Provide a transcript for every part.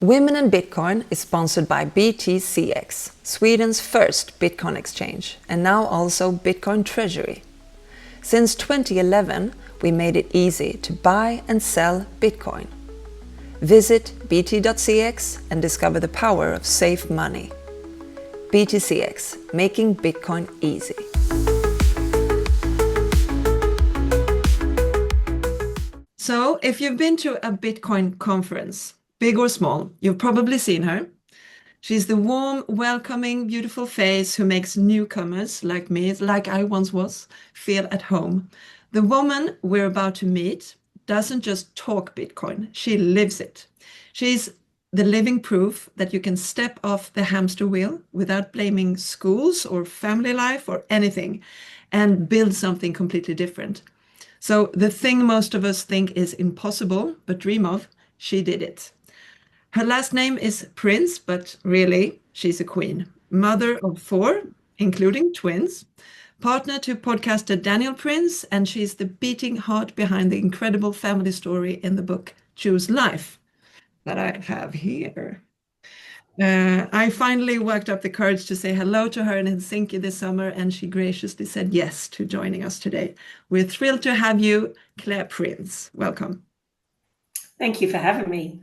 Women in Bitcoin is sponsored by BTCX, Sweden's first Bitcoin exchange, and now also Bitcoin Treasury. Since 2011, we made it easy to buy and sell Bitcoin. Visit bt.cx and discover the power of safe money. BTCX, making Bitcoin easy. So, if you've been to a Bitcoin conference, big or small, you've probably seen her. She's the warm, welcoming, beautiful face who makes newcomers like me, like I once was, feel at home. The woman we're about to meet doesn't just talk Bitcoin, she lives it. She's the living proof that you can step off the hamster wheel without blaming schools or family life or anything and build something completely different. So the thing most of us think is impossible but dream of, she did it. Her last name is Prince, but really, she's a queen. Mother of 4, including twins. Partner to podcaster Daniel Prince, and she's the beating heart behind the incredible family story in the book Choose Life that I have here. I finally worked up the courage to say hello to her in Helsinki this summer, and she graciously said yes to joining us today. We're thrilled to have you, Clair Prince. Welcome. Thank you for having me.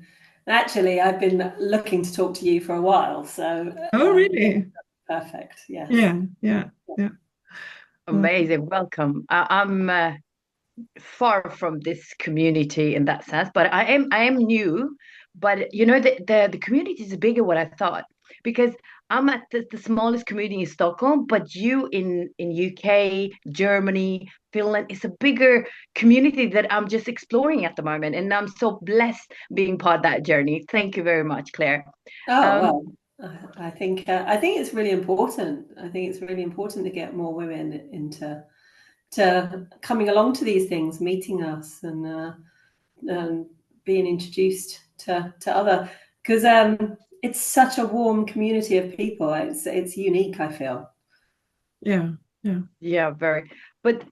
Actually, I've been looking to talk to you for a while, so Oh, really? Perfect. Yes. Yeah. Amazing. Welcome. I'm far from this community in that sense, but I am new. But you know, the community is bigger what I thought, because I'm at the smallest community in Stockholm, but you in UK, Germany, Finland is a bigger community that I'm just exploring at the moment, and I'm so blessed being part of that journey. Thank you very much, Claire. Well, I think it's really important. I think it's really important to get more women into coming along to these things, meeting us, and being introduced to other, because it's such a warm community of people. It's unique, I feel. Yeah, very. But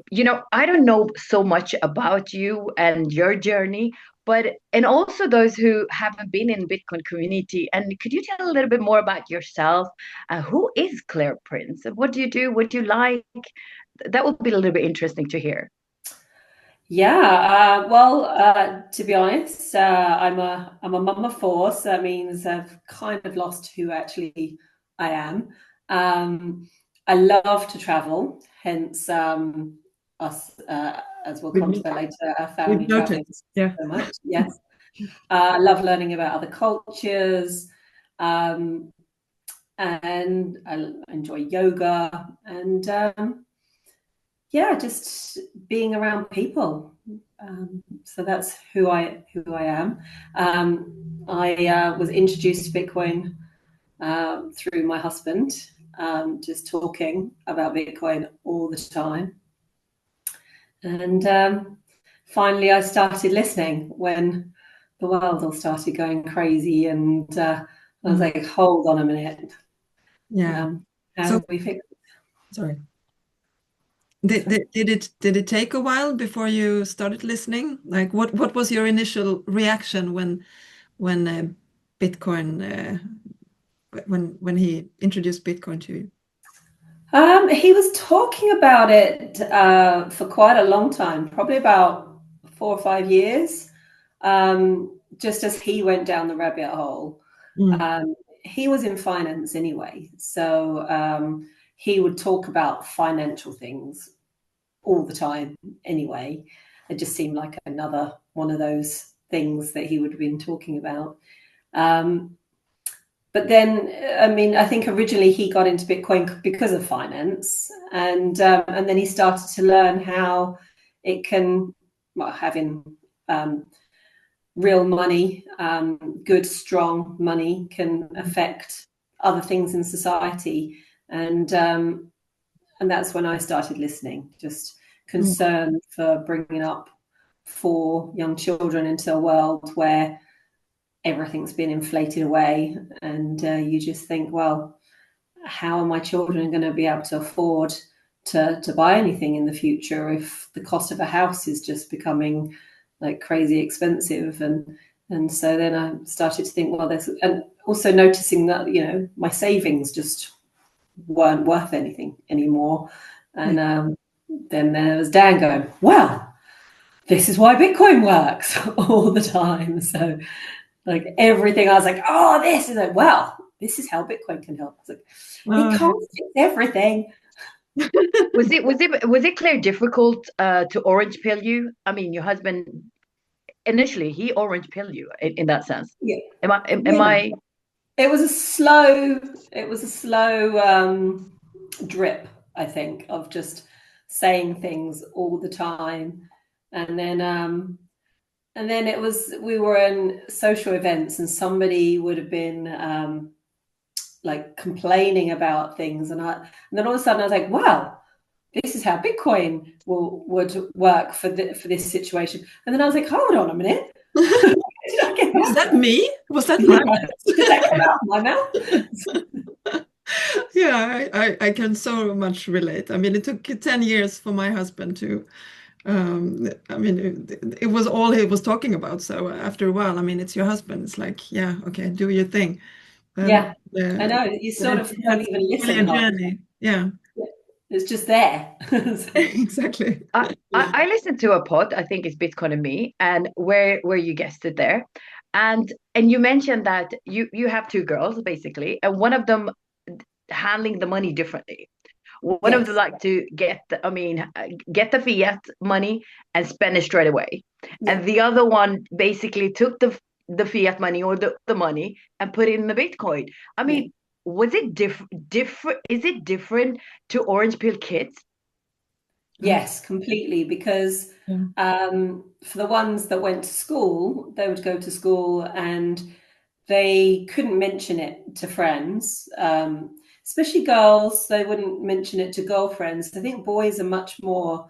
you know, I don't know so much about you and your journey, and also those who haven't been in Bitcoin community. And could you tell a little bit more about yourself? Who is Claire Prince? What do you do? What do you like? That would be a little bit interesting to hear. Yeah, to be honest, I'm a mum of 4, so that means I've kind of lost who actually I am. I love to travel, hence us, as we'll come to that later, our family traveling so much. Yes, I love learning about other cultures, and I enjoy yoga and just being around people. So that's who I am. I was introduced to Bitcoin through my husband, just talking about Bitcoin all the time. And finally, I started listening when the world all started going crazy, and I was like, hold on a minute. Yeah. How do we fix it? Sorry. Did it take a while before you started listening? Like, what was your initial reaction when Bitcoin when he introduced Bitcoin to you? He was talking about it for quite a long time, probably about 4 or 5 years, just as he went down the rabbit hole. He was in finance anyway, so he would talk about financial things all the time anyway. It just seemed like another one of those things that he would have been talking about. But then, I mean, I think originally he got into Bitcoin because of finance, and then he started to learn how it can, having real money, good, strong money, can affect other things in society, and that's when I started listening, just concerned for bringing up 4 young children into a world where everything's been inflated away, and you just think, well, how are my children going to be able to afford to buy anything in the future if the cost of a house is just becoming like crazy expensive, and And so then I started to think, well, there's, and also noticing that, you know, my savings just weren't worth anything anymore. And then there was Dan going, well, this is why Bitcoin works all the time. So like everything, I was like, oh, this is like, well, this is how Bitcoin can help. I was like, it can't fix everything. Was it Claire difficult to orange pill you? I mean, your husband initially he orange pilled you in that sense. Yeah. Am I? It was a slow drip, I think, of just saying things all the time, and then it was, we were in social events and somebody would have been like complaining about things, and then all of a sudden I was like, wow, this is how Bitcoin would work for this situation. And then I was like, hold on a minute. Was that me? Was that my Did that come out of my mouth? Yeah, I can so much relate. I mean, it took 10 years for my husband to, I mean, it was all he was talking about. So after a while, I mean, it's your husband. It's like, yeah, okay, do your thing. Yeah, I know. You sort of don't That's even really listen a half. journey. Yeah, It's just there. exactly. I listened to a pod, I think it's Bitcoin and Me, and where you guessed it there. And you mentioned that you have two girls basically, and one of them handling the money differently. One of them Yes. like to get the fiat money and spend it straight away. Yeah. And the other one basically took the fiat money or the money and put it in the Bitcoin. I mean, was it different? Is it different to orange pill kids? Yes, completely. Because for the ones that went to school, they would go to school and they couldn't mention it to friends, especially girls. They wouldn't mention it to girlfriends. I think boys are much more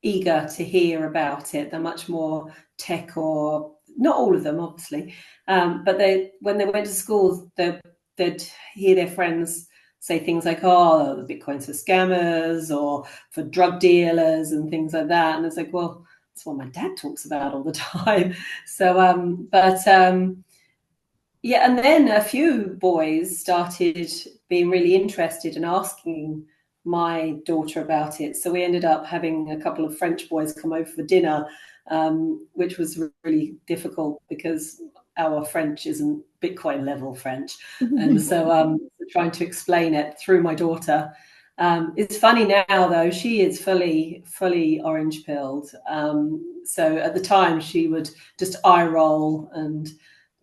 eager to hear about it. They're much more tech, or not all of them, obviously, but when they went to school, they'd hear their friends say things like, "Oh, the Bitcoin's for scammers or for drug dealers and things like that." And it's like, well, that's what my dad talks about all the time. So, yeah, and then a few boys started being really interested and asking my daughter about it. So we ended up having a couple of French boys come over for dinner, which was really difficult because our French isn't Bitcoin level French. And so trying to explain it through my daughter. It's funny now, though, she is fully orange pilled. So at the time, she would just eye roll and,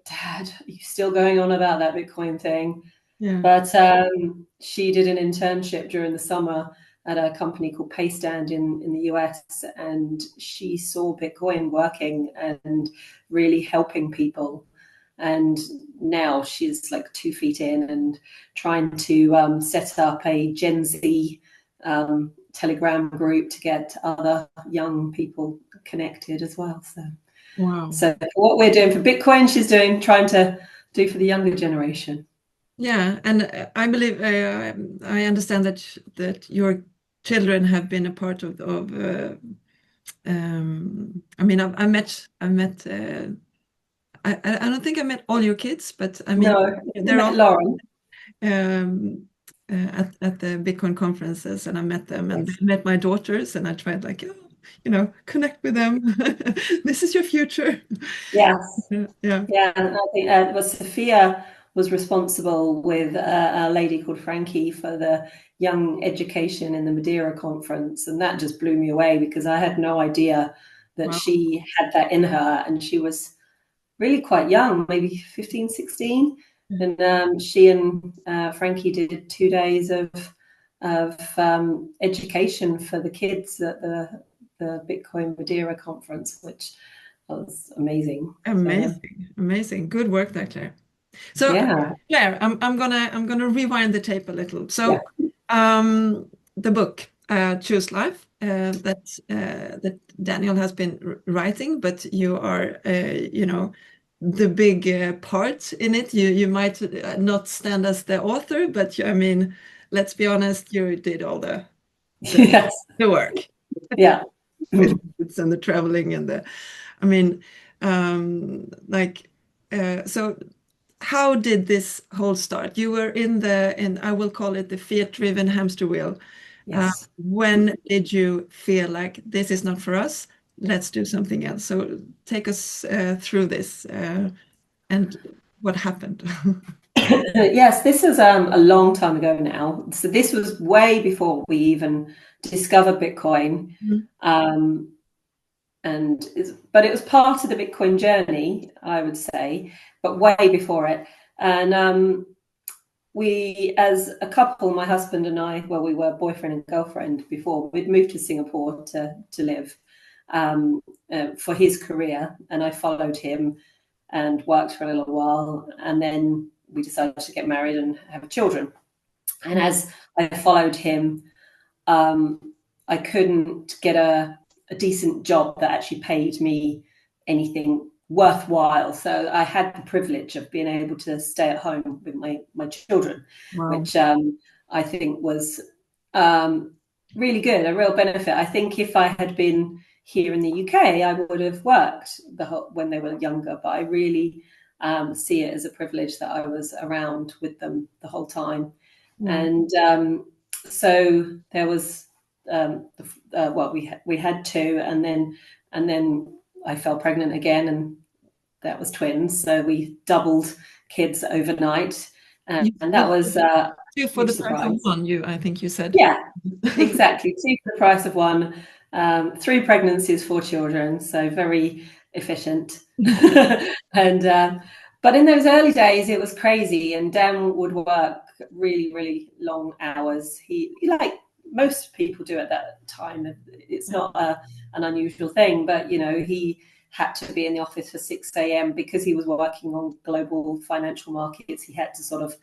Dad, are you still going on about that Bitcoin thing? Yeah. But she did an internship during the summer at a company called Paystand in the US, and she saw Bitcoin working and really helping people. And now she's like 2 feet in and trying to set up a Gen Z Telegram group to get other young people connected as well. Wow. So what we're doing for Bitcoin, she's trying to do for the younger generation. Yeah, and I believe I understand that your children have been a part of I mean, I met I don't think I met all your kids, but I mean, No, they're all Lauren. At the Bitcoin conferences, and I met them, and Yes. they met my daughters, and I tried like, oh, connect with them. This is your future. Yes. Yeah. Yeah, and I think Sophia was responsible with a lady called Frankie for the young education in the Madeira conference, and that just blew me away because I had no idea that Wow. she had that in her, and she was really quite young, maybe 15, 16. And she and Frankie did 2 days of education for the kids at the Bitcoin Madeira conference, which was amazing. Amazing. Good work there, Claire. So, Yeah. Claire, I'm gonna rewind the tape a little. So, Yeah. the book, Choose Life, that Daniel has been writing, but you are, the big part in it. You might not stand as the author, but I mean, let's be honest, you did all the Yes. the work Yeah. with it's and the traveling and I mean, Like, so how did this whole start? You were in I will call it the fiat-driven hamster wheel. Yes. When did you feel like this is not for us? Let's do something else. So take us through this and what happened. Yes, this is a long time ago now. So this was way before we even discovered Bitcoin. Mhm. But it was part of the Bitcoin journey, I would say, but way before it. And we, as a couple, my husband and I, well, we were boyfriend and girlfriend before. We'd moved to Singapore to live for his career, and I followed him and worked for a little while, and then we decided to get married and have children. And as I followed him, I couldn't get a decent job that actually paid me anything worthwhile. So I had the privilege of being able to stay at home with my children, Wow. which I think was really good, a real benefit. I think if I had been here in the UK, I would have worked when they were younger, but I really see it as a privilege that I was around with them the whole time. Yeah. And so there was well, we had two, and then I fell pregnant again, and that was twins. So we doubled kids overnight, and that was a Two for huge the price of surprise. one, I think you said. Yeah, exactly. Two for the price of one. Three pregnancies, four children. So very efficient. And but in those early days, it was crazy. And Dan would work really, really long hours. He like most people do at that time. It's not an unusual thing, but he had to be in the office for 6 a.m. because he was working on global financial markets. He had to sort of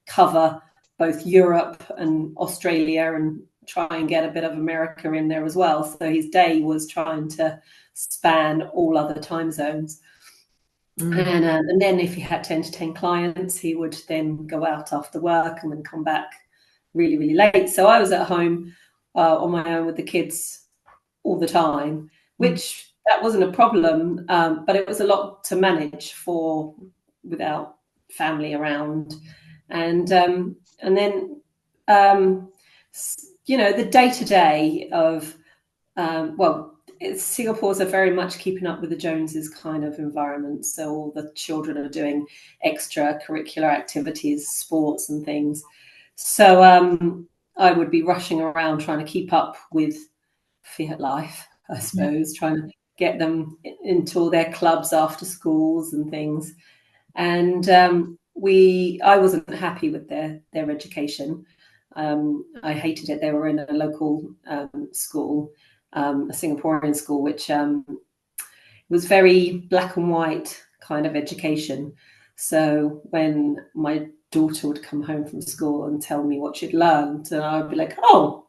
cover both Europe and Australia and try and get a bit of America in there as well. So his day was trying to span all other time zones. And then if he had to entertain clients, he would then go out after work and then come back really, really late. So I was at home on my own with the kids all the time, which that wasn't a problem, but it was a lot to manage without family around. And then the day-to-day of Singapore's a very much keeping up with the Joneses kind of environment. So all the children are doing extracurricular activities, sports and things. So I would be rushing around trying to keep up with fiat life, I suppose, trying to get them into all their clubs after schools and things. And I wasn't happy with their education. I hated it. They were in a local school, a Singaporean school, which was very black and white kind of education. So when my daughter would come home from school and tell me what she'd learned, and I'd be like, "Oh,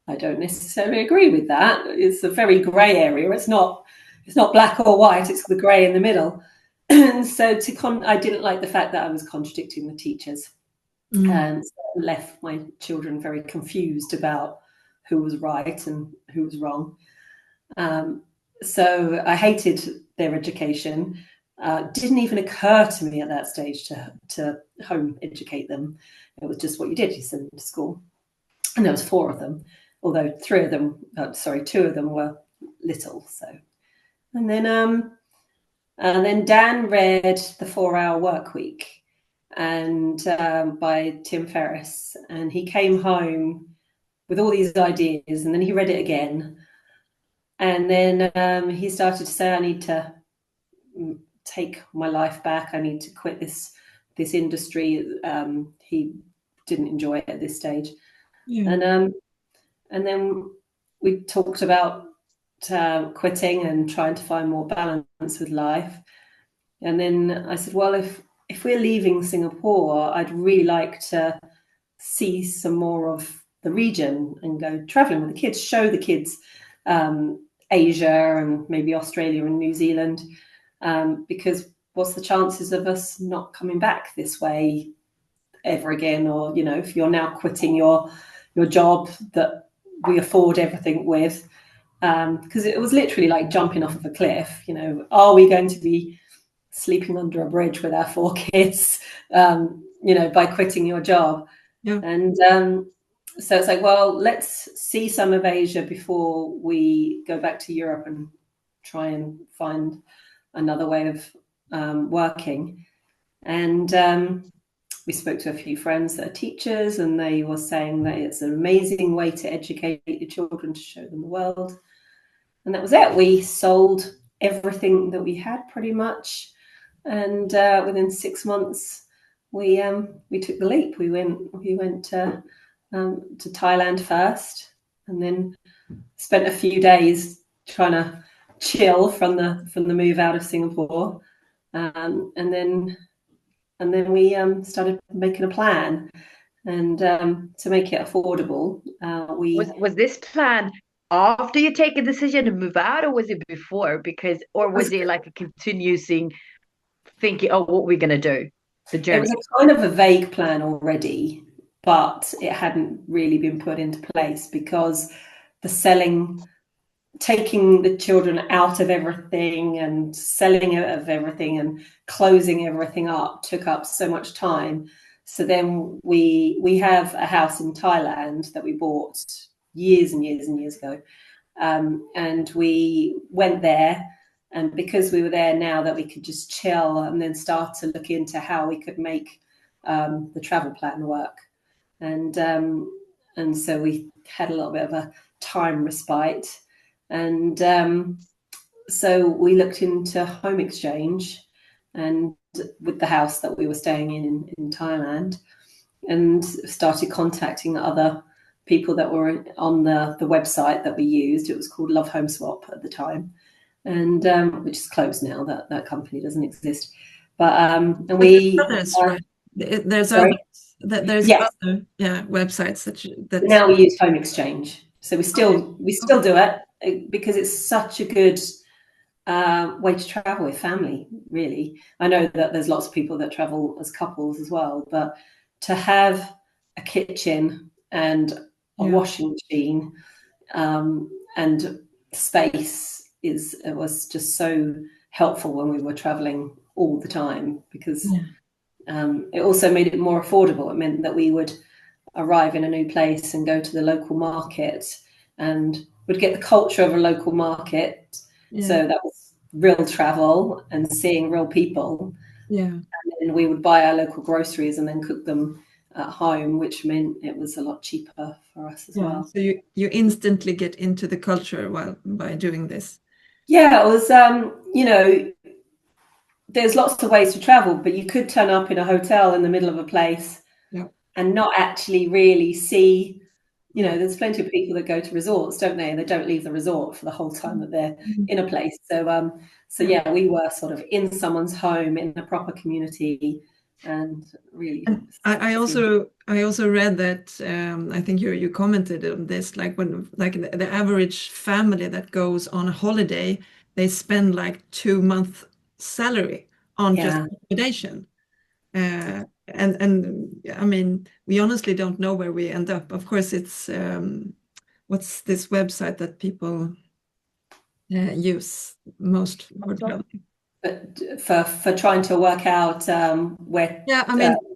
I don't necessarily agree with that. It's a very grey area. It's not black or white. It's the grey in the middle." And so I didn't like the fact that I was contradicting the teachers, and so left my children very confused about who was right and who was wrong. So I hated their education. Didn't even occur to me at that stage to home educate them. It was just what you did. You sent them to school, and there was four of them, although two of them were little. So, and then Dan read The 4-Hour Workweek and by Tim Ferriss, and he came home with all these ideas, and then he read it again, and then he started to say, "I need to take my life back. I need to quit this industry." He didn't enjoy it at this stage, and then we talked about quitting and trying to find more balance with life. And then I said, well, if we're leaving Singapore, I'd really like to see some more of the region and go traveling with the kids, show the kids Asia and maybe Australia and New Zealand, because what's the chances of us not coming back this way ever again? Or, if you're now quitting your job that we afford everything with, because it was literally like jumping off of a cliff. You know, are we going to be sleeping under a bridge with our 4 kids, you know, by quitting your job? Yeah. And so it's like, well, let's see some of Asia before we go back to Europe and try and find another way of working. And we spoke to a few friends that are teachers, and they were saying that it's an amazing way to educate your children, to show them the world. And that was it. We sold everything that we had pretty much. And within 6 months, we took the leap. We went to Thailand first, and then spent a few days trying to chill from the move out of Singapore, and then we started making a plan, and to make it affordable, was this plan after you take a decision to move out, or was it before? Or was it like a continuing thinking, oh, what we're gonna do? The journey. It was a kind of a vague plan already, but it hadn't really been put into place because taking the children out of everything and selling out of everything and closing everything up took up so much time. So then we have a house in Thailand that we bought years and years and years ago, and we went there. And because we were there now, that we could just chill and then start to look into how we could make the travel plan work. And so we had a little bit of a time respite. And so we looked into home exchange, and with the house that we were staying in Thailand, and started contacting other people that were on the website that we used. It was called Love Home Swap at the time, and which is closed now. That company doesn't exist. But and we others, right? There's sorry? there's Yes. other websites that Now we use home exchange, so we still do it because it's such a good way to travel with family. Really, I know that there's lots of people that travel as couples as well, but to have a kitchen and a washing machine and space was just so helpful when we were traveling all the time, because it also made it more affordable. It meant that we would arrive in a new place and go to the local market and would get the culture of a local market. So that was real travel and seeing real people. And then we would buy our local groceries and then cook them at home, which meant it was a lot cheaper for us as well. So you instantly get into the culture by doing this. Yeah, it was, you know, there's lots of ways to travel, but you could turn up in a hotel in the middle of a place and not actually really see, you know, there's plenty of people that go to resorts, don't they? And they don't leave the resort for the whole time that they're in a place. So yeah, we were sort of in someone's home in a proper community, and really. And I also read that I think you commented on this, like when the average family that goes on a holiday, they spend like 2 months salary on just accommodation. And I mean, we honestly don't know where we end up. Of course, it's what's this website that people use most for traveling? For trying to work out where. I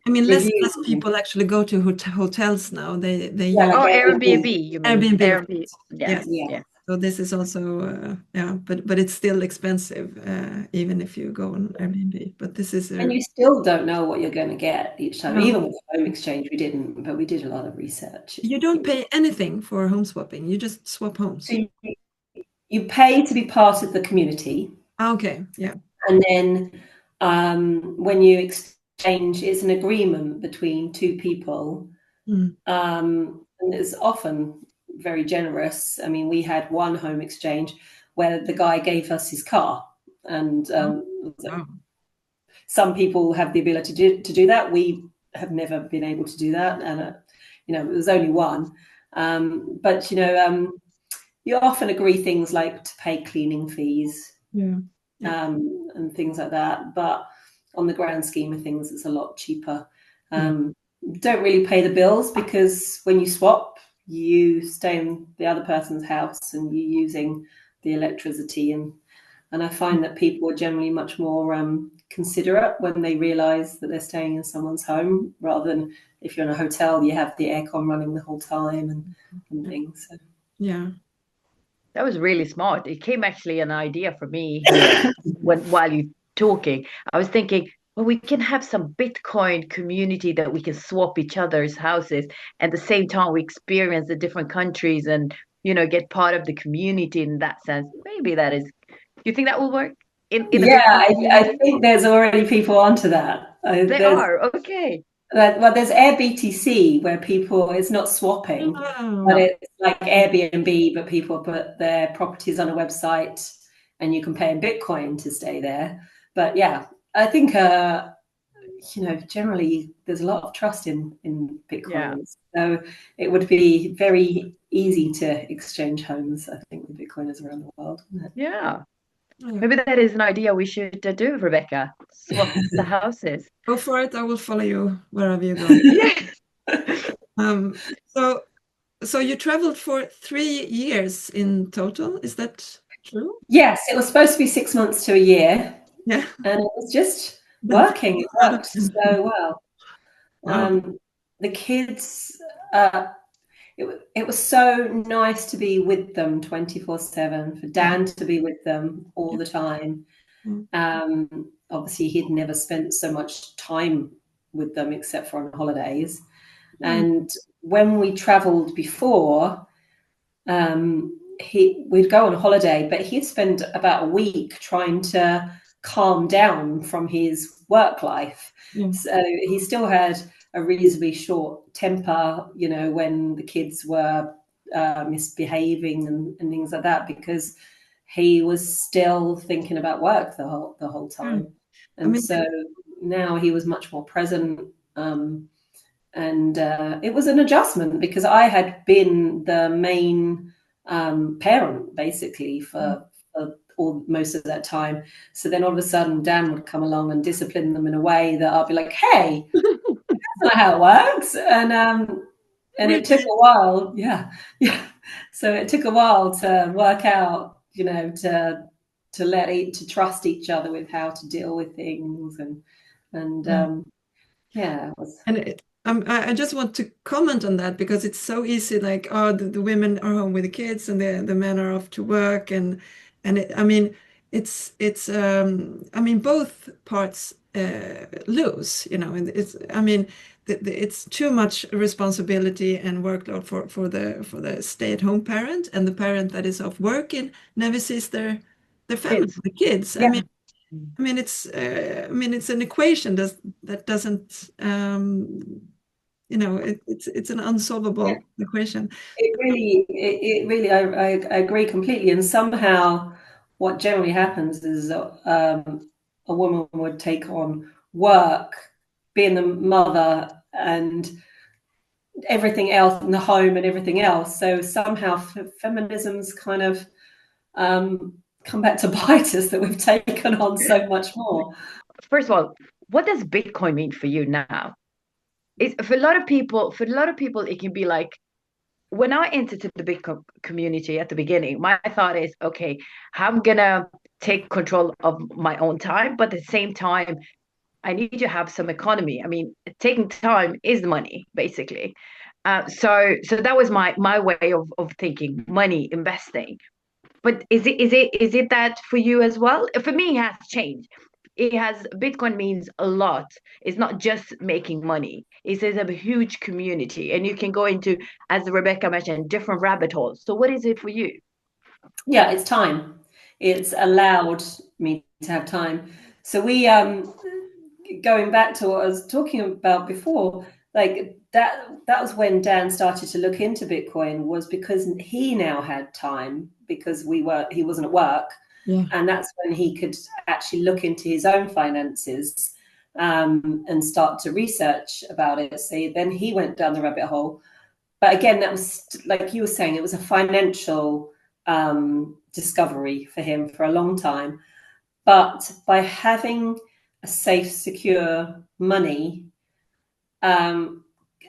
mean, less people actually go to hotels now. They like Airbnb. You mean Airbnb? Yes. Yeah. So this is also but it's still expensive even if you go on Airbnb. But this is and you still don't know what you're going to get each time. No. Even with home exchange, we didn't, but we did a lot of research. You don't pay anything for home swapping. You just swap homes. So you pay to be part of the community. Okay, yeah. And then when you exchange, it's an agreement between two people. And it's often very generous. I mean, we had one home exchange where the guy gave us his car, and some people have the ability to do that. We have never been able to do that, and you know, it was only one. But you know, you often agree things like to pay cleaning fees, and things like that. But on the grand scheme of things, it's a lot cheaper. Don't really pay the bills, because when you swap, you stay in the other person's house and you using the electricity, and I find that people are generally much more considerate when they realize that they're staying in someone's home, rather than if you're in a hotel, you have the aircon running the whole time and things. So. Yeah. That was really smart. It came actually an idea for me here while you talking. I was thinking, well, we can have some Bitcoin community that we can swap each other's houses, and at the same time we experience the different countries and get part of the community in that sense. Maybe that is. Do you think that will work in a Yeah, Bitcoin I community? think there's already people onto that. They are okay. Well, there's Air BTC where people, it's not swapping, but Oh. it's like Airbnb, but people put their properties on a website and you can pay in Bitcoin to stay there. But yeah, I think, generally there's a lot of trust in Yeah. Bitcoiners. So it would be very easy to exchange homes, I think, with Bitcoiners around the world, isn't it? Yeah. Yeah. Maybe that is an idea we should do, Rebecca. Swap the houses. Go for it. I will follow you wherever you go. Yeah. Um, so so you traveled for 3 years in total. Is that true? Yes, it was supposed to be 6 months to a year, Yeah. and it was just Then working. It worked so well. wow. The kids, it was so nice to be with them 24/7, for Dan to be with them all the time. Obviously, he'd never spent so much time with them except for on holidays. And when we traveled before, we'd go on holiday, but he'd spend about a week trying to calm down from his work life. So he still had a reasonably short temper, when the kids were misbehaving and things like that, because he was still thinking about work the whole time. And so now he was much more present. And it was an adjustment, because I had been the main parent basically for most of that time. So then all of a sudden Dan would come along and discipline them in a way that I'll be like, hey, that's not how it works. And it took a while. Yeah. So it took a while to work out, to trust each other with how to deal with things. Yeah, it was. And I just want to comment on that, because it's so easy, like, oh, the women are home with the kids and the men are off to work, and I mean, I mean, both parts lose, and I mean, it's too much responsibility and workload for the stay-at-home parent, and the parent that is off working never sees their family, Kids. the kids. Yeah. I mean, it's an equation that doesn't, it's an unsolvable equation. It really, I agree completely. And somehow, what generally happens is a woman would take on work, being the mother, and everything else, and the home, and everything else. So somehow, feminism's kind of come back to bite us, that we've taken on so much more. First of all, what does Bitcoin mean for you now? For a lot of people, it can be like, when I entered the Bitcoin community at the beginning, my thought is, okay, I'm gonna take control of my own time, but at the same time, I need to have some economy. I mean, taking time is money, basically. So that was my way of thinking, money, investing. But is it that for you as well? For me, it has changed. Bitcoin means a lot. It's not just making money. It's a huge community, and you can go into, as Rebecca mentioned, different rabbit holes. So what is it for you? Yeah, it's time. It's allowed me to have time. So we going back to what I was talking about before, like that was when Dan started to look into Bitcoin, was because he now had time, because he wasn't at work. Yeah. And that's when he could actually look into his own finances and start to research about it. So then he went down the rabbit hole. But again, that was, like you were saying, it was a financial discovery for him for a long time. But by having a safe, secure money,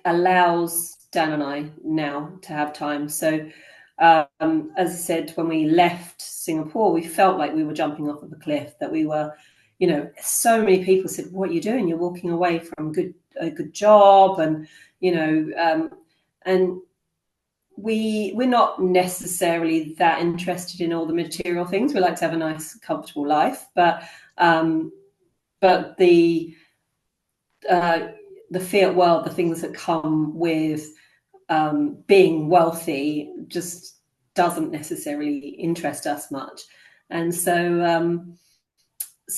allows Dan and I now to have time. So as I said, when we left Singapore, we felt like we were jumping off of a cliff, that we were, so many people said, what are you doing? You're walking away from a good job. And, and we're not necessarily that interested in all the material things. We like to have a nice, comfortable life, but the fiat world, the things that come with being wealthy, just doesn't necessarily interest us much. And so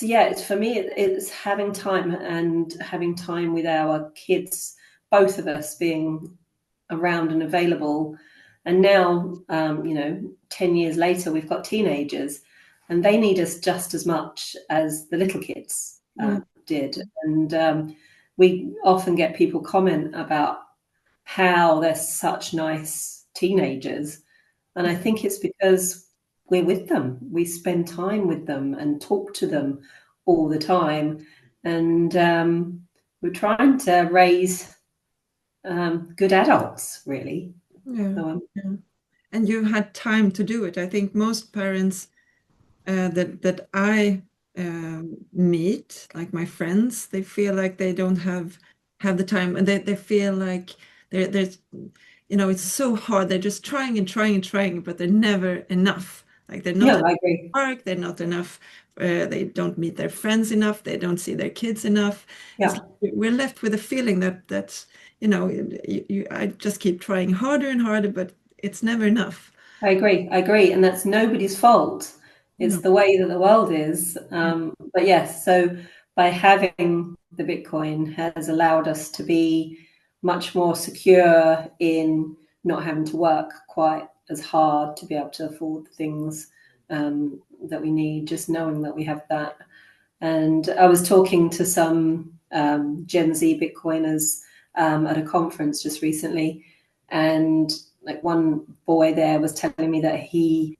yeah, for me, it's having time, and having time with our kids, both of us being around and available. And now, 10 years later, we've got teenagers, and they need us just as much as the little kids did. And we often get people comment about how they're such nice teenagers. And I think it's because we're with them. We spend time with them and talk to them all the time. And we're trying to raise good adults, really. Yeah, So, yeah. And you've had time to do it. I think most parents that I meet, like my friends, they feel like they don't have the time, and they feel like there's it's so hard. They're just trying and trying and trying, but they're never enough. Like they're not yeah, enough I agree. work, they're not enough. They don't meet their friends enough. They don't see their kids enough. It's Yeah. like we're left with a feeling that I just keep trying harder and harder, but it's never enough. I agree. And that's nobody's fault. It's No. the way that the world is. But yes, so by having the Bitcoin has allowed us to be much more secure in not having to work quite as hard to be able to afford the things that we need, just knowing that we have that. And I was talking to some Gen Z Bitcoiners at a conference just recently, and like one boy there was telling me that he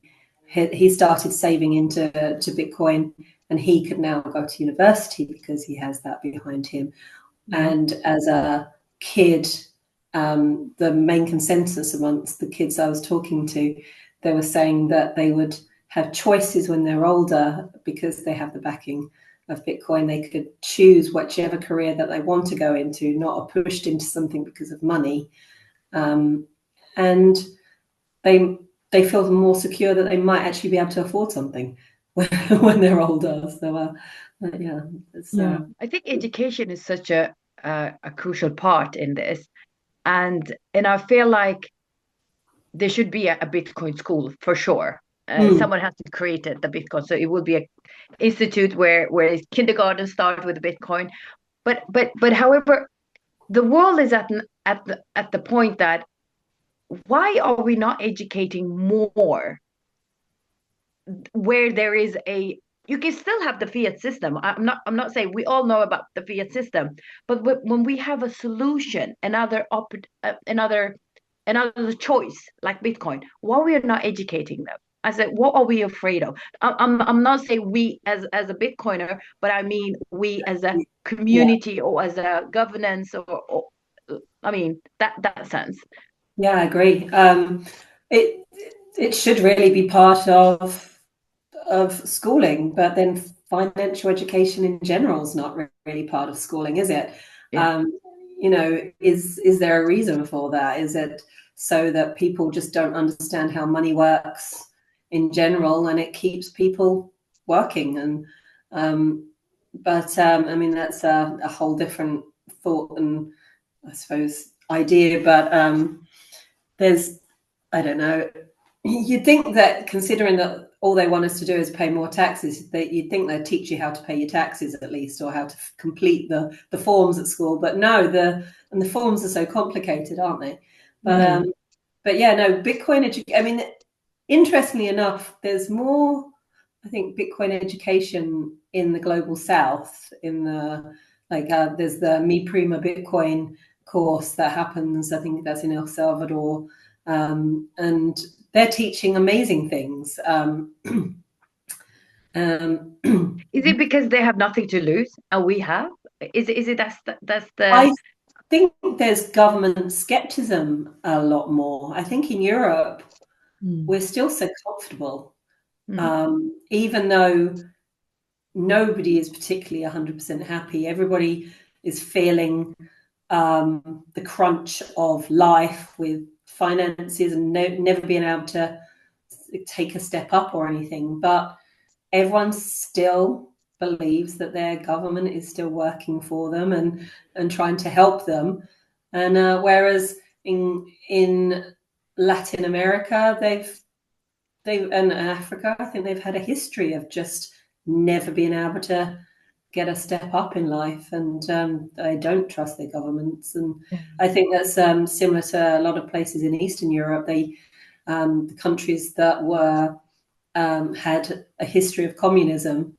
started saving into Bitcoin, and he could now go to university because he has that behind him. Yeah. And as a kid, the main consensus amongst the kids I was talking to, they were saying that they would have choices when they're older because they have the backing of Bitcoin. They could choose whichever career that they want to go into, not pushed into something because of money. And they feel more secure that they might actually be able to afford something when they're older. So yeah, I think education is such a crucial part in this, and I feel like there should be a Bitcoin school for sure. Someone has to create the Bitcoin, so it will be an institute where kindergarten start with Bitcoin. But however, the world is at the point that why are we not educating more where there is you can still have the fiat system. I'm not saying we all know about the fiat system, but when we have a solution, another choice like Bitcoin, why we are not educating them? I said, what are we afraid of? I'm not saying we as a Bitcoiner, but I mean we as a community or as a governance or I mean that sense. Yeah, I agree. It should really be part of schooling, but then financial education in general is not really part of schooling, is it? Yeah. Is there a reason for that? Is it so that people just don't understand how money works in general, and it keeps people working? And I mean, that's a whole different thought and, I suppose, idea. But I don't know. You'd think that, considering that all they want us to do is pay more taxes, that you'd think they'd teach you how to pay your taxes at least, or how to complete the forms at school. But no, the forms are so complicated, aren't they? But yeah, no, Bitcoin education. I mean, interestingly enough, there's more, I think, Bitcoin education in the global South. There's the Mi Prima Bitcoin course that happens. I think that's in El Salvador, and they're teaching amazing things. Is it because they have nothing to lose and we have? Is it that's the I think there's government skepticism a lot more. I think in Europe, we're still so comfortable, even though nobody is particularly 100% happy. Everybody is feeling the crunch of life with finances and never being able to take a step up or anything. But everyone still believes that their government is still working for them and trying to help them. And whereas in Latin America, they've and Africa, I think they've had a history of just never being able to get a step up in life, and they don't trust their governments. And I think that's similar to a lot of places in Eastern Europe. The countries that were had a history of communism,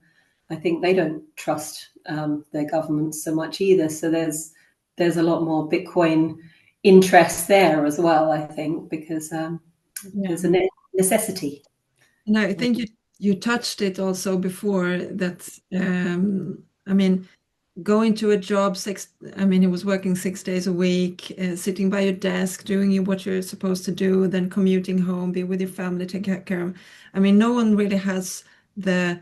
I think they don't trust their governments so much either. So there's a lot more Bitcoin interest there as well, I think, because there's a necessity. And I think you touched it also before that, I mean, going to a job he was working 6 days a week, sitting by your desk, doing what you're supposed to do, then commuting home, be with your family, take care of. I mean, no one really has the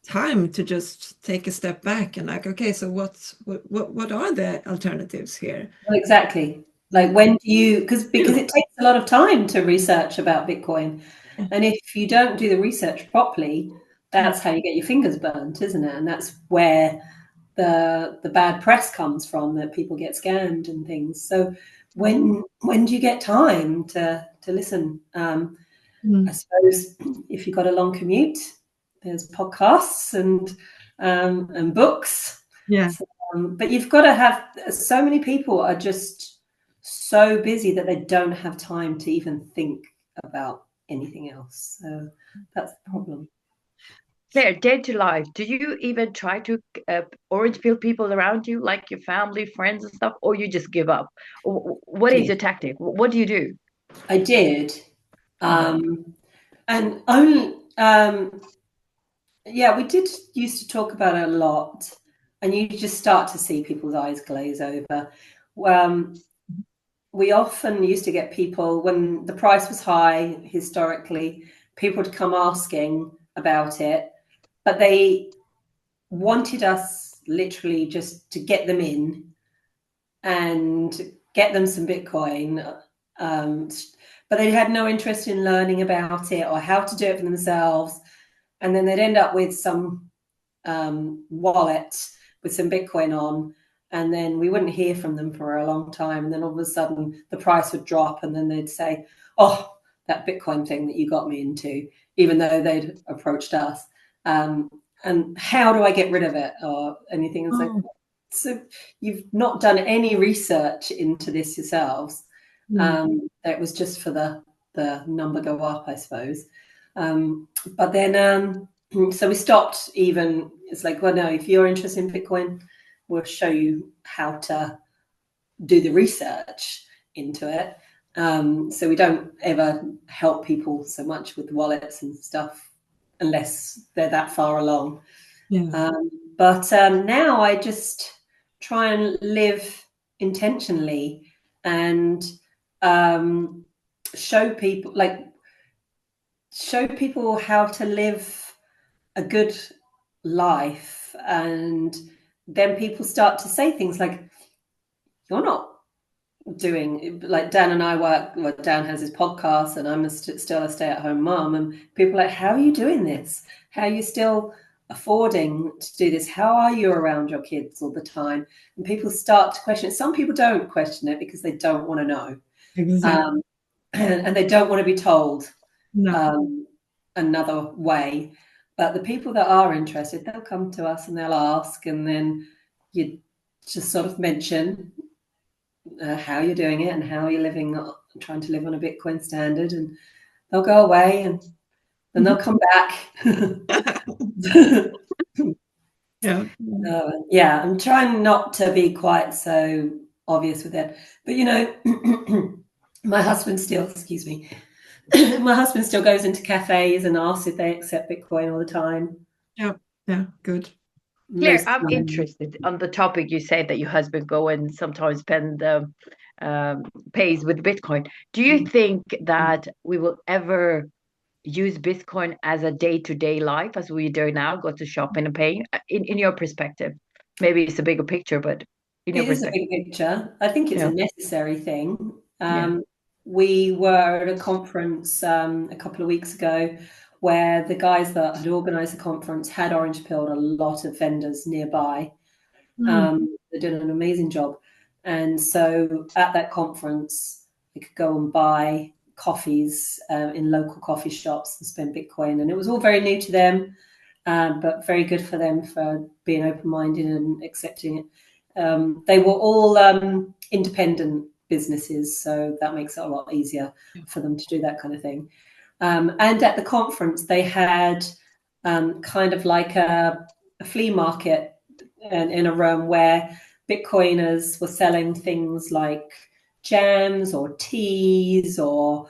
time to just take a step back and like, okay, so what are the alternatives here? Well, exactly. Like when do you, because it takes a lot of time to research about Bitcoin. And if you don't do the research properly, that's how you get your fingers burnt, isn't it? And that's where the bad press comes from, that people get scammed and things. So when do you get time to listen? I suppose if you've got a long commute, there's podcasts and books. Yeah. So, but you've got to have, so many people are just so busy that they don't have time to even think about anything else. So that's the problem. Clair, day to life, do you even try to orange peel people around you, like your family, friends and stuff, or you just give up? What is your tactic? What do you do? I did. And only, we did used to talk about it a lot, and you just start to see people's eyes glaze over. We often used to get people, when the price was high, historically, people would come asking about it, but they wanted us literally just to get them in and get them some Bitcoin. But they had no interest in learning about it or how to do it for themselves. And then they'd end up with some wallet with some Bitcoin on, and then we wouldn't hear from them for a long time. And then all of a sudden the price would drop, and then they'd say, oh, that Bitcoin thing that you got me into, even though they'd approached us. And how do I get rid of it or anything? It's like, so you've not done any research into this yourselves. It was just for the number go up, I suppose. But then, so we stopped even. It's like, well, no, if you're interested in Bitcoin, we'll show you how to do the research into it. So we don't ever help people so much with wallets and stuff unless they're that far along. But now I just try and live intentionally and show people how to live a good life. And then people start to say things like, you're not doing, like Dan and I work, well, Dan has his podcast and I'm still a stay-at-home mom, and people are like, how are you doing this? How are you still affording to do this? How are you around your kids all the time? And people start to question it. Some people don't question it because they don't want to know. Exactly. And they don't want to be told another way. But the people that are interested, they'll come to us and they'll ask, and then you just sort of mention how you're doing it and how you're living, trying to live on a Bitcoin standard, and they'll go away and then they'll come back. I'm trying not to be quite so obvious with it, but my husband still, my husband still goes into cafes and asks if they accept Bitcoin all the time. Yeah, good. Claire, most I'm time. interested on the topic. You said that your husband go and sometimes spend pays with Bitcoin. Do you think that we will ever use Bitcoin as a day-to-day life as we do now, go to shopping and pay? In your perspective, maybe it's a bigger picture, but in your It is a perspective, big picture. I think it's a yeah, necessary thing. yeah. We were at a conference a couple of weeks ago where the guys that had organised the conference had orange pilled a lot of vendors nearby. Mm. They did an amazing job. And so at that conference, you could go and buy coffees in local coffee shops and spend Bitcoin. And it was all very new to them, but very good for them for being open-minded and accepting it. They were all independent businesses, so that makes it a lot easier for them to do that kind of thing. And at the conference, they had kind of like a flea market in a room where Bitcoiners were selling things like jams or teas or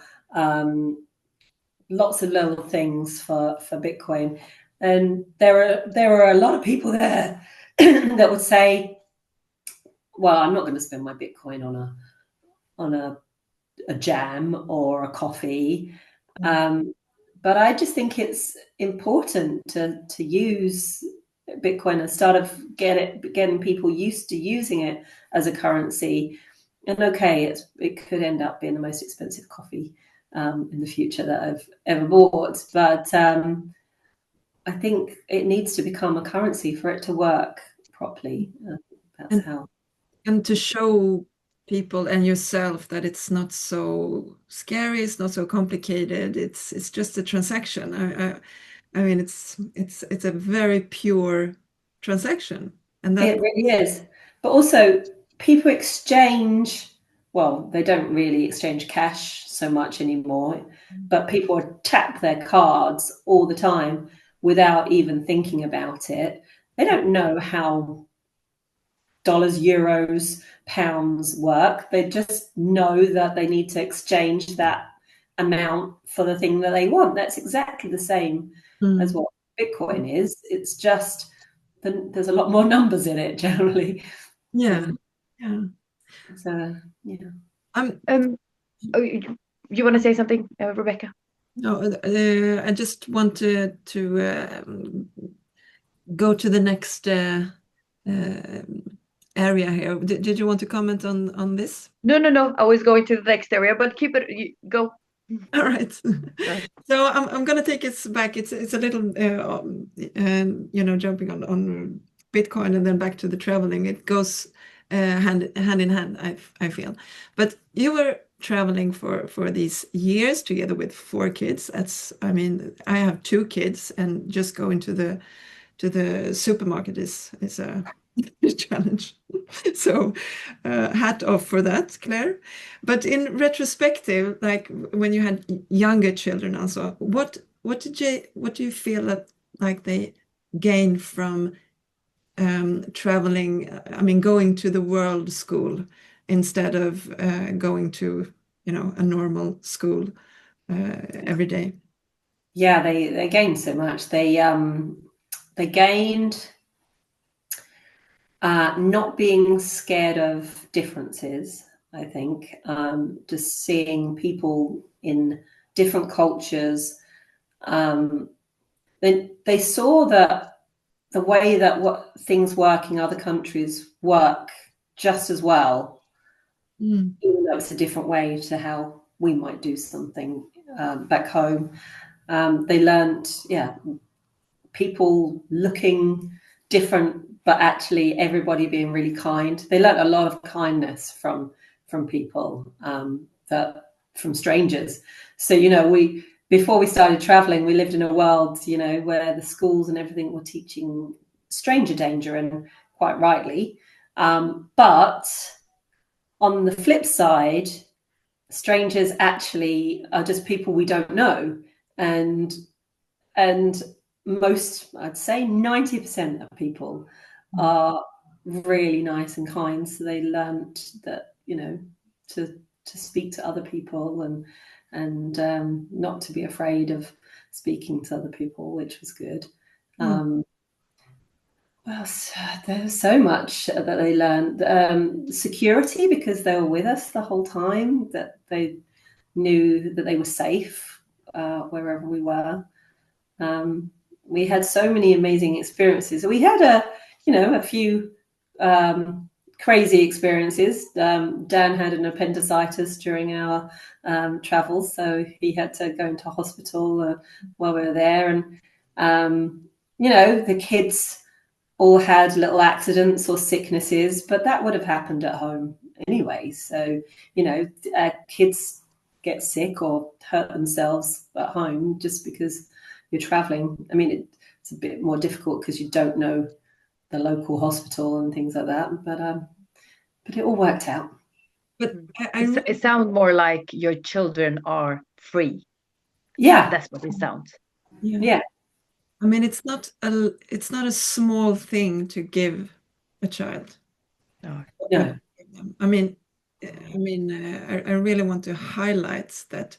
lots of little things for Bitcoin. And there were a lot of people there that would say, "Well, I'm not going to spend my Bitcoin on a jam or a coffee." But I just think it's important to use Bitcoin and start of getting people used to using it as a currency. And okay, it could end up being the most expensive coffee in the future that I've ever bought, but I think it needs to become a currency for it to work properly. That's And how. and to show people and yourself that it's not so scary, it's not so complicated. It's just a transaction. I mean, it's a very pure transaction, and that It really is. But also, people exchange, well, they don't really exchange cash so much anymore, but people tap their cards all the time without even thinking about it. They don't know how dollars, euros, pounds work. They just know that they need to exchange that amount for the thing that they want. That's exactly the same as Mm. what Bitcoin is. It's just there's a lot more numbers in it generally. Yeah, Um, yeah. so yeah. I'm Oh, you want to say something, Rebecca? no, I just wanted to go to the next uh, area here. Did you want to comment on this? No. I was going to the next area, but keep it. Go. All right. Go. So I'm gonna take it back. It's a little jumping on Bitcoin and then back to the traveling. It goes hand in hand, I feel. But you were traveling for these years together with four kids. I mean, I have two kids, and just going to the supermarket is a challenge. So hat off for that, Claire. But in retrospective, like when you had younger children also, what do you feel that like they gained from traveling, I mean, going to the world school instead of going to, a normal school every day? Yeah, they gained so much. They gained not being scared of differences. I think just seeing people in different cultures. They saw that the way that what things work in other countries work just as well, Mm. even though it's a different way to how we might do something back home. They learned, yeah, people looking different, but actually everybody being really kind. They learned a lot of kindness from people that from strangers. So we before we started traveling, we lived in a world where the schools and everything were teaching stranger danger, and quite rightly. But on the flip side, strangers actually are just people we don't know, and most, I'd say 90% of people are really nice and kind. So they learned that, to speak to other people and not to be afraid of speaking to other people, which was good. Mm. Well, there's so much that they learned. Security, because they were with us the whole time, that they knew that they were safe wherever we were. We had so many amazing experiences. We had a few crazy experiences. Dan had an appendicitis during our travels, so he had to go into hospital while we were there. And the kids all had little accidents or sicknesses, but that would have happened at home anyway. So, kids get sick or hurt themselves at home just because you're traveling. I mean, it's a bit more difficult because you don't know the local hospital and things like that, but it all worked out. But it sounds more like your children are free. Yeah, That's what it sounds. yeah. I mean, it's not a small thing to give a child. No. I mean, I really want to highlight that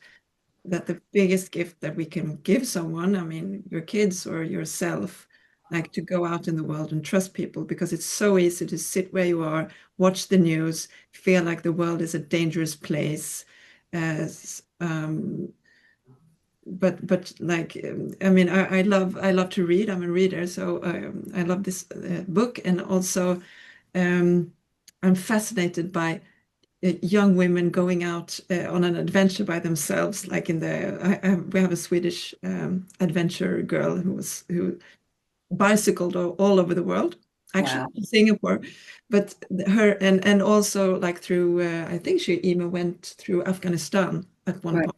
the biggest gift that we can give someone, I mean, your kids or yourself, like to go out in the world and trust people, because it's so easy to sit where you are, watch the news, feel like the world is a dangerous place. As but like I mean, I love to read. I'm a reader, so I love this book, and also I'm fascinated by young women going out on an adventure by themselves. Like we have a Swedish adventure girl who bicycled all over the world, actually Wow. in Singapore, but her and also like through I think she even went through Afghanistan at one Right. point,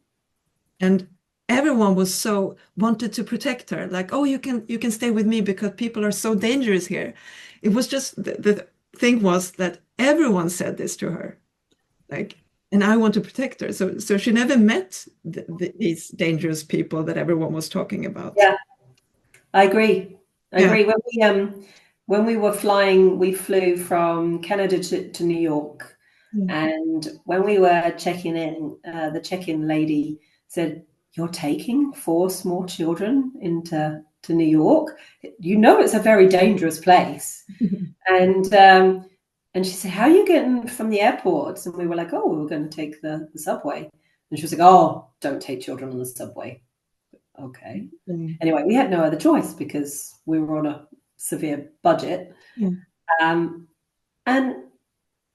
and everyone was so wanted to protect her, like, oh, you can stay with me because people are so dangerous here. It was just the thing was that everyone said this to her, like, and I want to protect her. So she never met these dangerous people that everyone was talking about. Yeah, I agree. I Yeah. agree. When we were flying, we flew from Canada to New York. Mm. And when we were checking in, the check-in lady said, "You're taking 4 small children to New York. You know it's a very dangerous place." And she said, "How are you getting from the airport?" And we were like, "Oh, we were going to take the subway." And she was like, "Oh, don't take children on the subway." Okay. Mm. Anyway, we had no other choice because we were on a severe budget. Yeah. And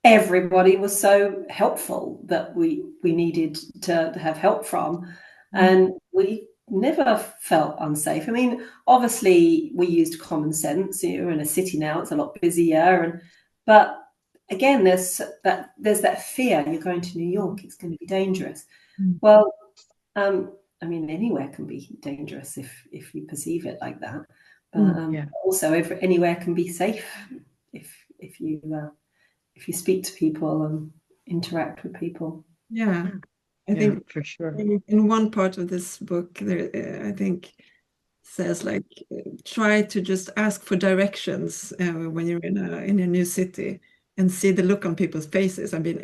everybody was so helpful that we needed to have help from, and we never felt unsafe. I mean, obviously we used common sense. You're in a city now, it's a lot busier, but again, there's that fear. You're going to New York, it's going to be dangerous. Mm. Well, I mean, anywhere can be dangerous if you perceive it like that, but Yeah. also anywhere can be safe if you speak to people and interact with people. Yeah. I Yeah, think for sure. in one part of this book, there I think says like try to just ask for directions when you're in a new city and see the look on people's faces. I mean,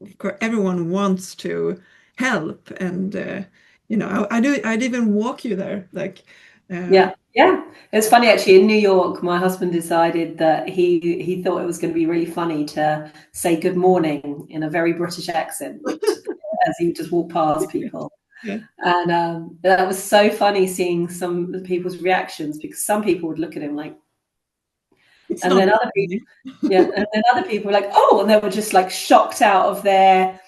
of course, everyone wants to help, and I'd even walk you there, like. Yeah, yeah. It's funny actually. In New York, my husband decided that he thought it was going to be really funny to say good morning in a very British accent as he would just walk past people. Yeah. And that was so funny seeing some of people's reactions, because some people would look at him like, It's and not then other people, yeah, and then other people were like, oh, and they were just like shocked out of their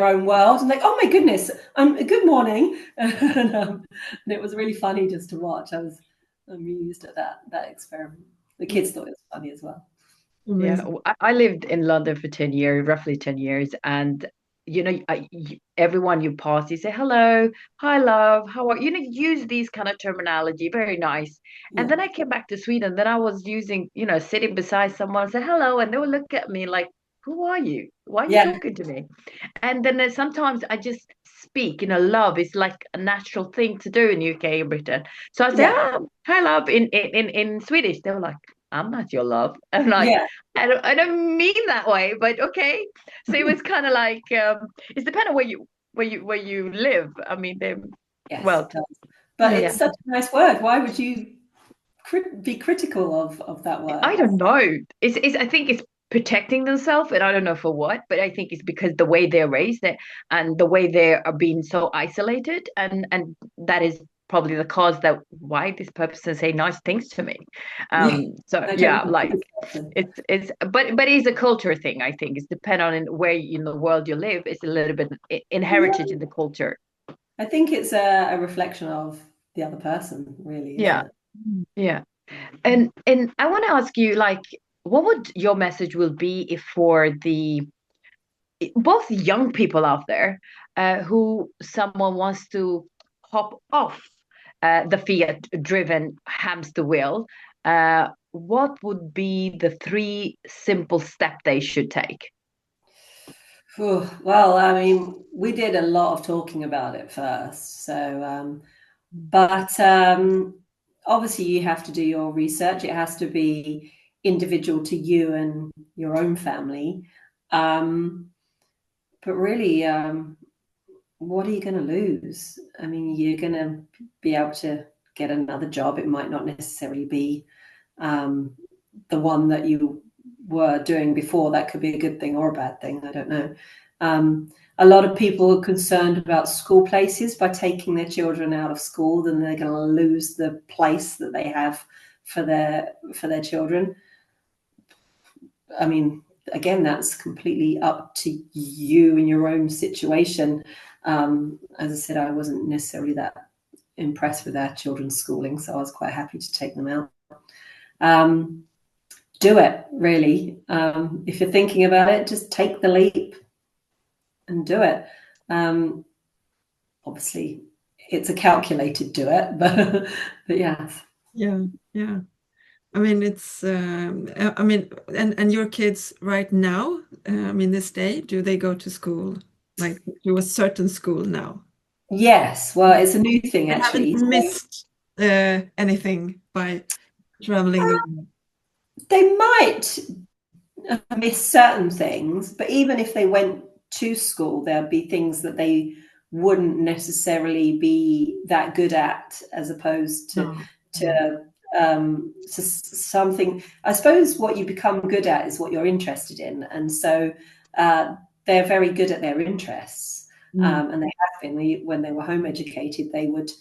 own world and like, oh my goodness, good morning. And it was really funny just to watch. I was amused at that experiment. The kids thought it was funny as well. Yeah, amazing. I lived in London for 10 years, roughly 10 years. And, everyone you pass, you say, hello, hi, love, how are you? Use these kind of terminology, very nice. And Yeah, then I came back to Sweden, then I was using, sitting beside someone, say hello, and they would look at me like, who are you? Why are you yeah, talking to me? And then sometimes I just speak, love is like a natural thing to do in UK and Britain. So I say, yeah, oh, hi, love, in Swedish. They were like, I'm not your love. I'm like, yeah, I don't mean that way, but okay. So it was kind of like it's depending where you live. I mean, yes, well, it does. But yeah, it's such a nice word. Why would you be critical of that word? I don't know. I think it's protecting themselves, and I don't know for what, but I think it's because the way they're raised and the way they are being so isolated, and that is probably the cause that why this person say nice things to me. Yeah, So I yeah, don't like think but it's a culture thing. I think it's depend on where in the world you live. It's a little bit inherited in the culture. I think it's a reflection of the other person, really, isn't Yeah, it? yeah. And I want to ask you, like, what would your message will be if for the both young people out there who someone wants to hop off the fiat driven hamster wheel, what would be the 3 simple steps they should take? Well, I mean, we did a lot of talking about it first. So, but obviously, you have to do your research. It has to be individual to you and your own family. But really, what are you going to lose? I mean, you're going to be able to get another job. It might not necessarily be the one that you were doing before. That could be a good thing or a bad thing. I don't know. A lot of people are concerned about school places. By taking their children out of school, then they're going to lose the place that they have for their children. I mean, again, that's completely up to you and your own situation. As I said, I wasn't necessarily that impressed with our children's schooling, so I was quite happy to take them out. Do it, really. If you're thinking about it, just take the leap and do it. Obviously, it's a calculated do it, but yeah. Yeah, yeah. I mean, I mean, and your kids right now, I mean, this day, do they go to school, like to a certain school now? Yes, well, it's a new thing, They haven't actually. missed anything by traveling the world. They might miss certain things, but even if they went to school, there'd be things that they wouldn't necessarily be that good at, as opposed to No. to something. I suppose what you become good at is what you're interested in, and so they're very good at their interests, and they have been. When they were home educated, they would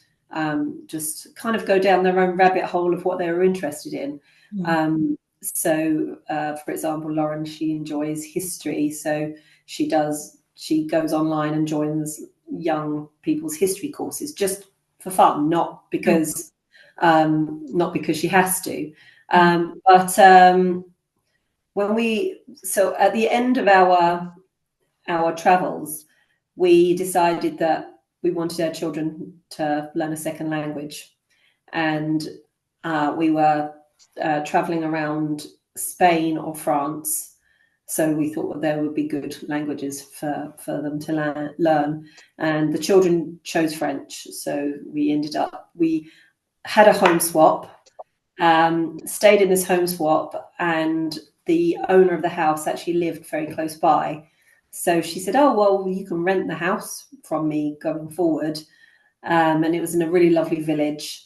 just kind of go down their own rabbit hole of what they were interested in. So, for example, Lauren, she enjoys history, so she goes online and joins young people's history courses just for fun, not because she has to. But so at the end of our travels, we decided that we wanted our children to learn a second language, and we were traveling around Spain or France. So we thought that there would be good languages for them to learn. And the children chose French. So we had a home swap, stayed in this home swap, and the owner of the house actually lived very close by. So she said, "Oh, well, you can rent the house from me going forward." And it was in a really lovely village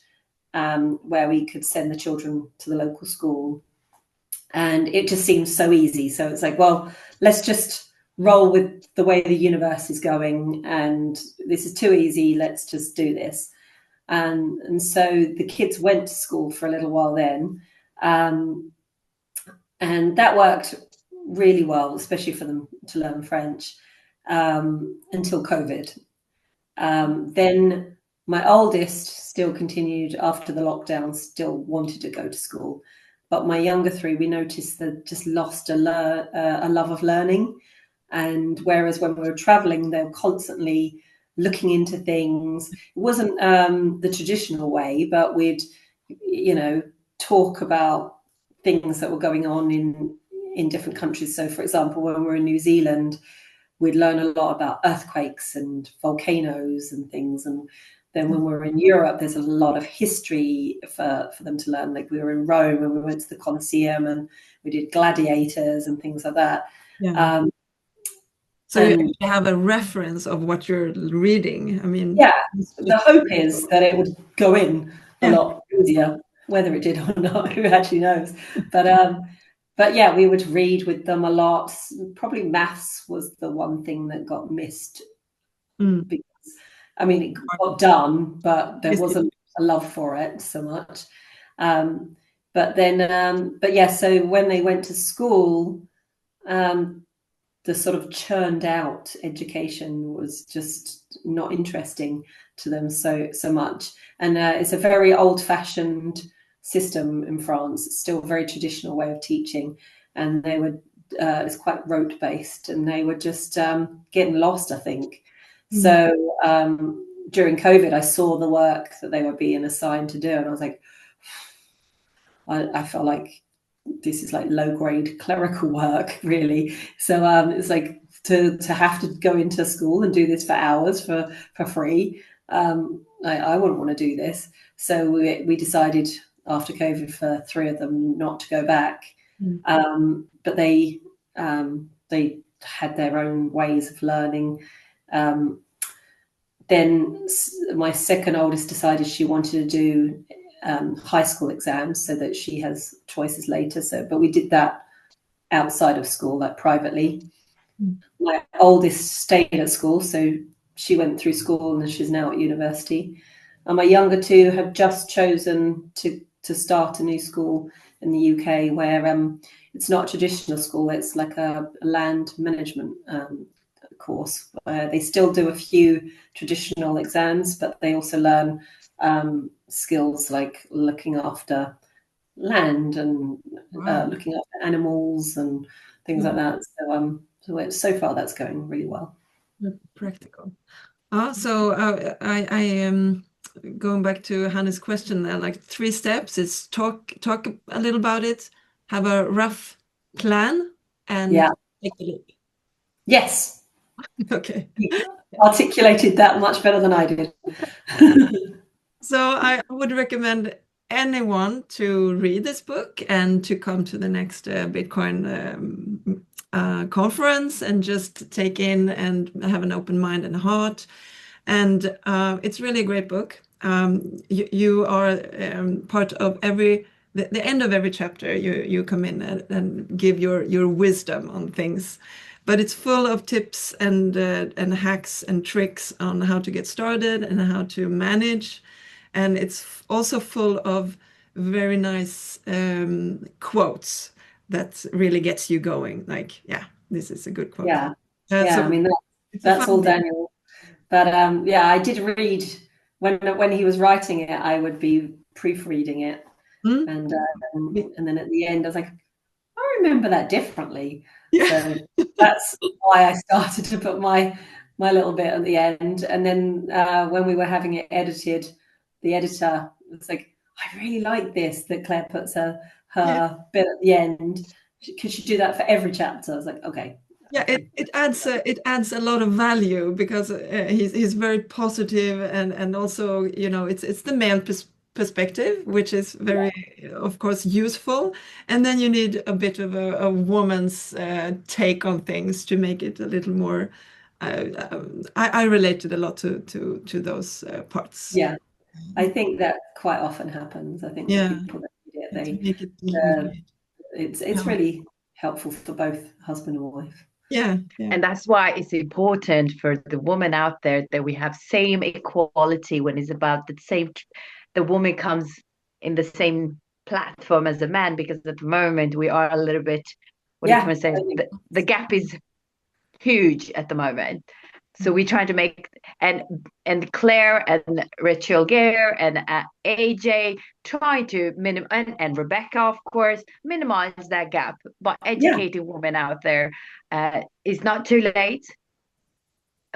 where we could send the children to the local school. And it just seems so easy. So it's like, well, let's just roll with the way the universe is going. And this is too easy. Let's just do this. And so the kids went to school for a little while then. And that worked really well, especially for them to learn French, until COVID. Then my oldest still continued after the lockdown, still wanted to go to school. But my younger 3, we noticed that just lost a love of learning. And whereas when we were traveling, they were constantly looking into things. It wasn't the traditional way, but we'd, talk about things that were going on in different countries. So, for example, when we were in New Zealand, we'd learn a lot about earthquakes and volcanoes and things. And then when we're in Europe, there's a lot of history for them to learn. Like we were in Rome and we went to the Colosseum and we did gladiators and things like that. Yeah. So you actually have a reference of what you're reading. I mean, yeah, the hope is that it would go in a lot easier. whether it did or not, who actually knows? But yeah, we would read with them a lot. Probably maths was the one thing that got missed because, I mean, it got done, but there wasn't a love for it so much. But yeah, so when they went to school, the sort of churned out education was just not interesting to them so much. And it's a very old-fashioned system in France. It's still a very traditional way of teaching, and they were it's quite rote-based, and they were just getting lost, I think. So during COVID, I saw the work that they were being assigned to do, and I was like, I felt like this is like low-grade clerical work, really. So it's like to have to go into school and do this for hours for free. I wouldn't want to do this. So we decided after COVID for 3 of them not to go back. But they had their own ways of learning. Then my second oldest decided she wanted to do high school exams so that she has choices later. But we did that outside of school, like privately. My oldest stayed at school, so she went through school and she's now at university. And my younger two have just chosen to start a new school in the UK where it's not a traditional school, it's like a land management course. They still do a few traditional exams, but they also learn skills like looking after land and looking after animals and things like that. So far that's going really well. Practical. So I am going back to Hannah's question there, like 3 steps. It's talk a little about it, have a rough plan, and take the leap. Yes. Okay. Articulated that much better than I did. So I would recommend anyone to read this book and to come to the next Bitcoin conference and just take in and have an open mind and heart. And it's really a great book. You are part of the end of every chapter. You come in and give your wisdom on things. But it's full of tips and hacks and tricks on how to get started and how to manage. And it's also full of very nice quotes that really gets you going. Like, yeah, this is a good quote. Yeah, So I mean, that's all Daniel. But yeah, I did read when he was writing it, I would be proofreading it. And then at the end, I was like, I remember that differently. So that's why I started to put my little bit at the end. And then when we were having it edited, the editor was like, I really like this, that Claire puts her bit at the end. Could she do that for every chapter? I was like, okay. Yeah, it adds a lot of value because he's very positive and also, you know, it's the male perspective, which is very, of course, useful. And then you need a bit of a woman's take on things to make it a little more. I related a lot to those parts. Yeah, I think that quite often happens. I think people that read it, make it a little more it's really helpful for both husband and wife. Yeah. And that's why it's important for the woman out there that we have same equality when it's about the woman comes in the same platform as a man, because at the moment we are a little bit, can I say, the gap is huge at the moment. So we're trying to make, and Claire and Rachel Gare and AJ trying to minimize, and Rebecca, of course, minimize that gap by educating women out there. It's not too late.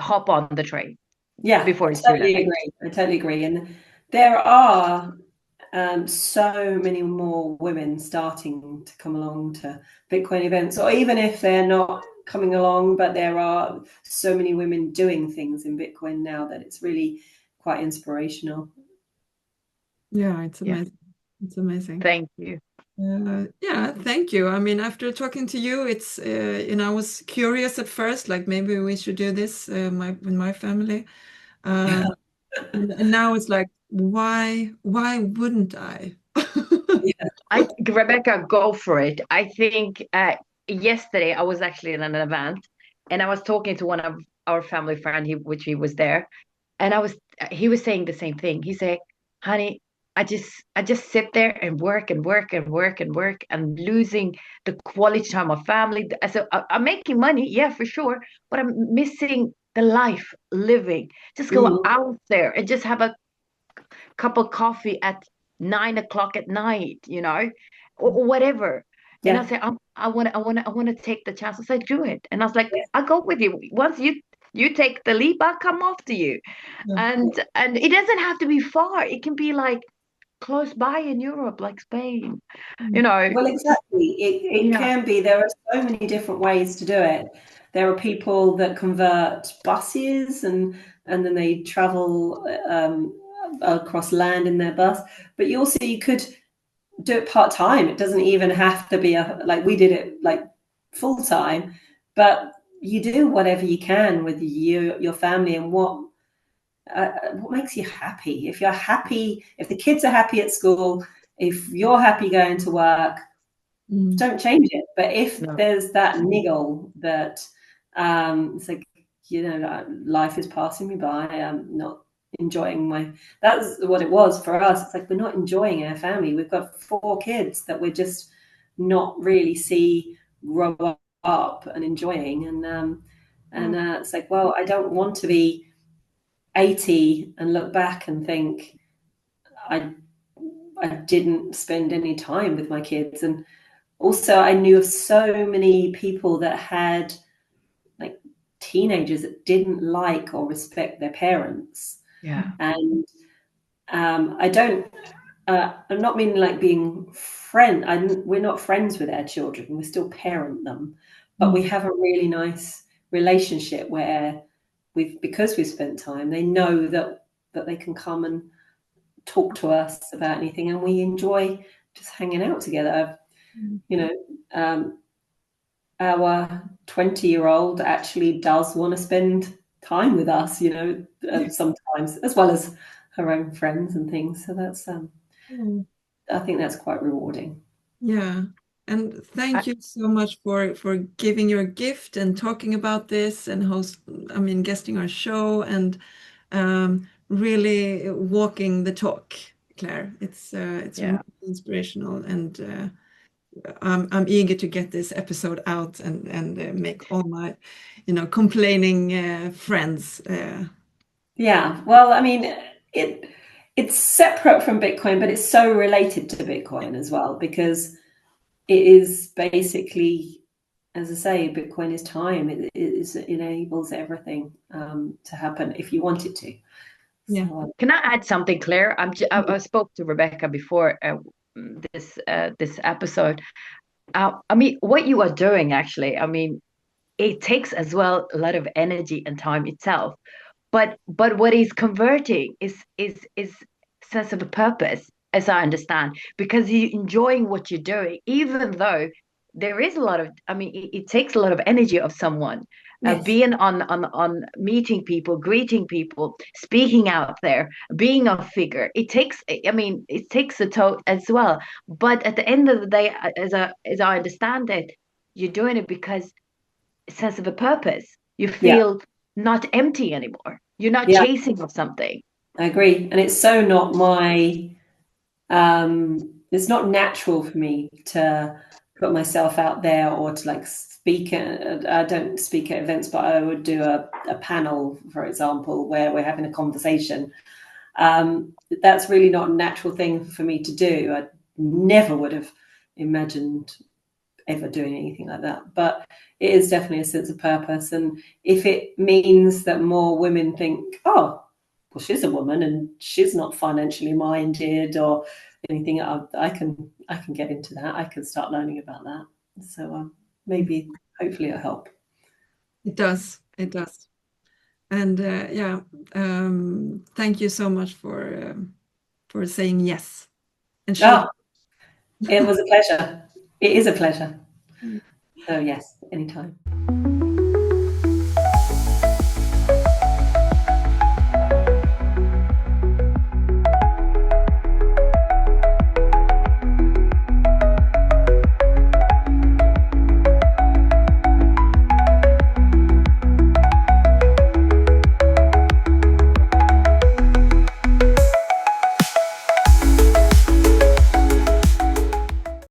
Hop on the train. Yeah, before it's too late. I totally agree. And there are so many more women starting to come along to Bitcoin events, or even if they're not coming along, but there are so many women doing things in Bitcoin now that it's really quite inspirational. Yeah, it's amazing. It's amazing. Thank you. Yeah, thank you. I mean, after talking to you, it's I was curious at first, like maybe we should do this with my family, and now it's like, why wouldn't I? Rebecca, go for it. I think yesterday I was actually in an event and I was talking to one of our family friend, which he was there, and he was saying the same thing. He said, "Honey, I just sit there and work and work and work and work and losing the quality time of family. I said, I'm making money, yeah, for sure, but I'm missing the life living. Just go Mm. out there and just have a cup of coffee at 9 o'clock at night, or whatever." And I Yeah. said, I want to take the chance. I said, do it. And I was like, I'll go with you. Once you take the leap, I'll come after you. Yeah. And it doesn't have to be far. It can be like close by in Europe, like Spain, you Mm. know. Well, exactly. It Yeah, can be. There are so many different ways to do it. There are people that convert buses and then they travel across land in their bus. But you could do it part time. It doesn't even have to be like we did it like full time. But you do whatever you can with your family and what makes you happy. If you're happy, if the kids are happy at school, if you're happy going to work, Mm. don't change it. But if no, there's that niggle that it's like, life is passing me by, I'm not enjoying that's what it was for us. It's like we're not enjoying our family. We've got 4 kids that we're just not really see grow up and enjoying. And it's like, well, I don't want to be 80 and look back and think I I didn't spend any time with my kids. And also I knew of so many people that had like teenagers that didn't like or respect their parents. yeah, And I don't I'm not meaning like being we're not friends with our children, we still parent them, but we Mm. have a really nice relationship where because we've spent time, they know that they can come and talk to us about anything, and we enjoy just hanging out together. Mm. You know, our 20-year-old actually does want to spend time with us, sometimes, as well as her own friends and things. So that's, Mm. I think that's quite rewarding. Yeah. And I, thank you so much for giving your gift and talking about this and guesting our show and really walking the talk, Claire. It's yeah. really inspirational, and I'm eager to get this episode out and make all my, complaining friends. Yeah. Well, I mean, it's separate from Bitcoin, but it's so related to Bitcoin as well, because it is basically, as I say, Bitcoin is time. It enables everything to happen if you want it to. Yeah. So, Can I add something, Claire? I spoke to Rebecca before this episode. I mean, what you are doing actually, I mean, it takes as well a lot of energy and time itself. But what is converting is sense of a purpose, as I understand, because you're enjoying what you're doing, even though there is a lot of, I mean, it takes a lot of energy of someone. yes. Being on meeting people, greeting people, speaking out there, being a figure, it takes. I mean, it takes a toll as well. But at the end of the day, as I understand it, you're doing it because sense of a purpose. You Yeah. feel not empty anymore. You're not Yeah. chasing of something. I agree. And it's so not it's not natural for me to put myself out there or to like speak I don't speak at events, but I would do a panel, for example, where we're having a conversation. That's really not a natural thing for me to do. I never would have imagined ever doing anything like that. But it is definitely a sense of purpose. And if it means that more women think, oh, well, she's a woman and she's not financially minded or anything, I can get into that. I can start learning about that. So maybe, hopefully, it'll help. It does. It does. And thank you so much for saying yes and showing. Oh, it was a pleasure. It is a pleasure. So yes, anytime.